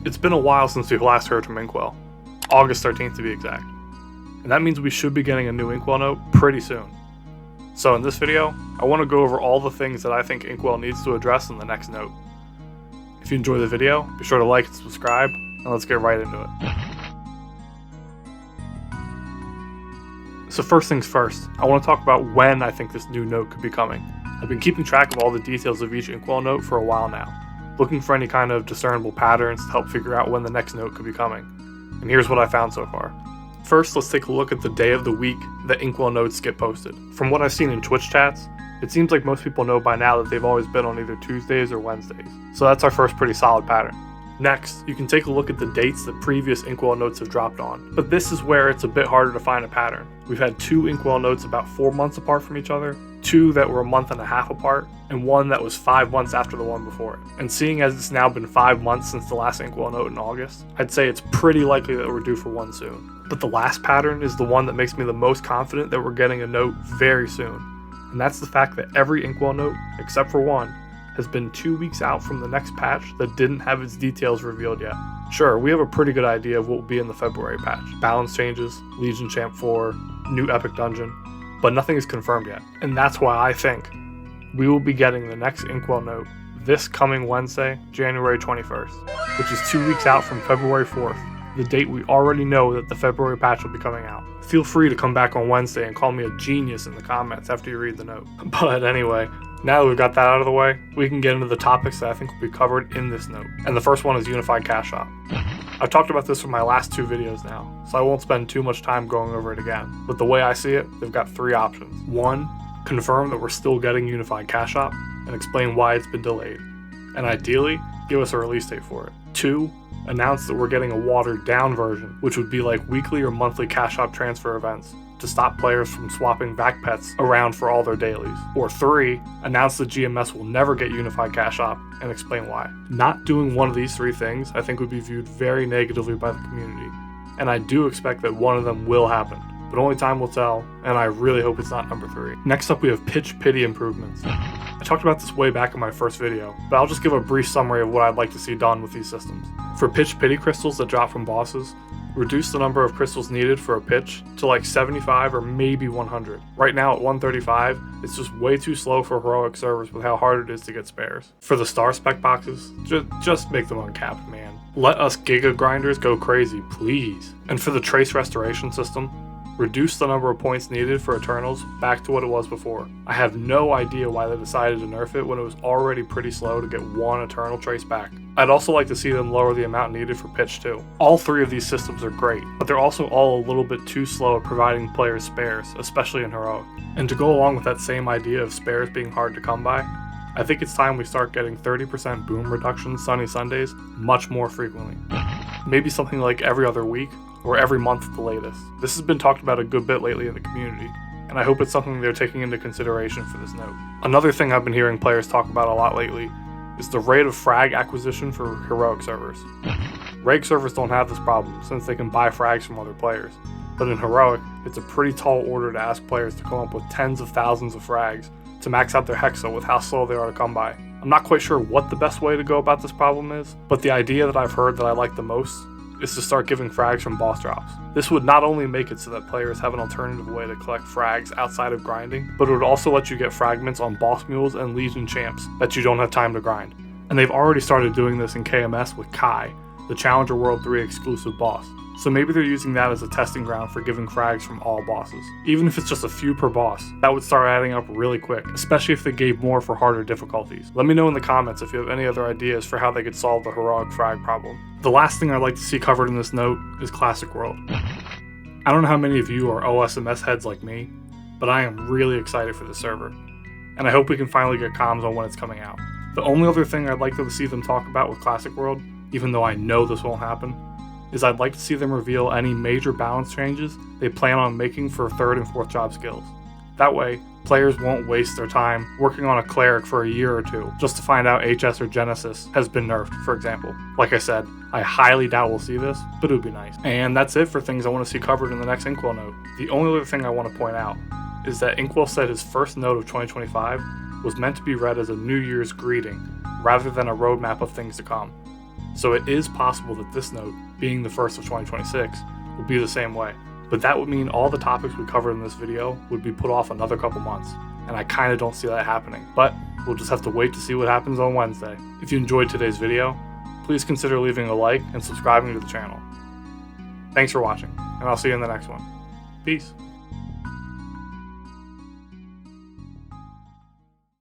It's been a while since we've last heard from Inkwell, August 13th to be exact, and that means we should be getting a new Inkwell Note pretty soon. So in this video, I want to go over all the things that I think Inkwell needs to address in the next note. If you enjoy the video, be sure to like and subscribe, and let's get right into it. So first things first, I want to talk about when I think this new note could be coming. I've been keeping track of all the details of each Inkwell Note for a while now, looking for any kind of discernible patterns to help figure out when the next note could be coming. And here's what I found so far. First, let's take a look at the day of the week that Inkwell Notes get posted. From what I've seen in Twitch chats, it seems like most people know by now that they've always been on either Tuesdays or Wednesdays. So that's our first pretty solid pattern. Next, you can take a look at the dates that previous Inkwell Notes have dropped on, but this is where it's a bit harder to find a pattern. We've had 2 Inkwell Notes about 4 months apart from each other, 2 that were a month and a half apart, and 1 that was 5 months after the one before it. And seeing as it's now been 5 months since the last Inkwell Note in August, I'd say it's pretty likely that we're due for one soon. But the last pattern is the one that makes me the most confident that we're getting a note very soon. And that's the fact that every Inkwell Note, except for one, has been 2 weeks out from the next patch that didn't have its details revealed yet. Sure, we have a pretty good idea of what will be in the February patch. Balance changes, Legion Champ 4, new Epic Dungeon, but nothing is confirmed yet. And that's why I think we will be getting the next Inkwell Note this coming Wednesday, January 21st, which is 2 weeks out from February 4th, the date we already know that the February patch will be coming out. Feel free to come back on Wednesday and call me a genius in the comments after you read the note. But anyway, now that we've got that out of the way, we can get into the topics that I think will be covered in this note. And the first one is Unified Cash Shop. I've talked about this for my last 2 videos now, so I won't spend too much time going over it again. But the way I see it, they've got 3 options. 1, confirm that we're still getting Unified Cash Shop and explain why it's been delayed. And ideally, give us a release date for it. 2, announce that we're getting a watered down version, which would be like weekly or monthly cash shop transfer events to stop players from swapping vac pets around for all their dailies. Or 3, announce that GMS will never get Unified Cash Shop and explain why. Not doing one of these 3 things I think would be viewed very negatively by the community, and I do expect that one of them will happen, but only time will tell, and I really hope it's not number 3. Next up we have Pitch Pity improvements. I talked about this way back in my first video, but I'll just give a brief summary of what I'd like to see done with these systems. For Pitch Pity crystals that drop from bosses, reduce the number of crystals needed for a pitch to like 75 or maybe 100. Right now at 135, it's just way too slow for heroic servers with how hard it is to get spares. For the star spec boxes, just make them uncapped, man. Let us giga grinders go crazy, please. And for the trace restoration system, reduce the number of points needed for Eternals back to what it was before. I have no idea why they decided to nerf it when it was already pretty slow to get 1 Eternal trace back. I'd also like to see them lower the amount needed for pitch too. All 3 of these systems are great, but they're also all a little bit too slow at providing players spares, especially in Heroic. And to go along with that same idea of spares being hard to come by, I think it's time we start getting 30% boom reduction Sunny Sundays much more frequently. Maybe something like every other week, or every month at the latest. This has been talked about a good bit lately in the community, and I hope it's something they're taking into consideration for this note. Another thing I've been hearing players talk about a lot lately is the rate of frag acquisition for heroic servers. Reg servers don't have this problem since they can buy frags from other players, but in heroic, it's a pretty tall order to ask players to come up with tens of thousands of frags to max out their hexa with how slow they are to come by. I'm not quite sure what the best way to go about this problem is, but the idea that I've heard that I like the most is to start giving frags from boss drops. This would not only make it so that players have an alternative way to collect frags outside of grinding, but it would also let you get fragments on boss mules and Legion champs that you don't have time to grind. And they've already started doing this in KMS with Kai, the Challenger World 3 exclusive boss. So maybe they're using that as a testing ground for giving frags from all bosses. Even if it's just a few per boss, that would start adding up really quick, especially if they gave more for harder difficulties. Let me know in the comments if you have any other ideas for how they could solve the heroic frag problem. The last thing I'd like to see covered in this note is Classic World. I don't know how many of you are OSMS heads like me, but I am really excited for the server, and I hope we can finally get comms on when it's coming out. The only other thing I'd like to see them talk about with Classic World, even though I know this won't happen, is I'd like to see them reveal any major balance changes they plan on making for 3rd and 4th job skills. That way, players won't waste their time working on a cleric for a year or 2 just to find out HS or Genesis has been nerfed, for example. Like I said, I highly doubt we'll see this, but it would be nice. And that's it for things I want to see covered in the next Inkwell Note. The only other thing I want to point out is that Inkwell said his first note of 2025 was meant to be read as a New Year's greeting rather than a roadmap of things to come. So it is possible that this note, being the first of 2026, would be the same way. But that would mean all the topics we covered in this video would be put off another couple months, and I kinda don't see that happening. But we'll just have to wait to see what happens on Wednesday. If you enjoyed today's video, please consider leaving a like and subscribing to the channel. Thanks for watching, and I'll see you in the next one. Peace.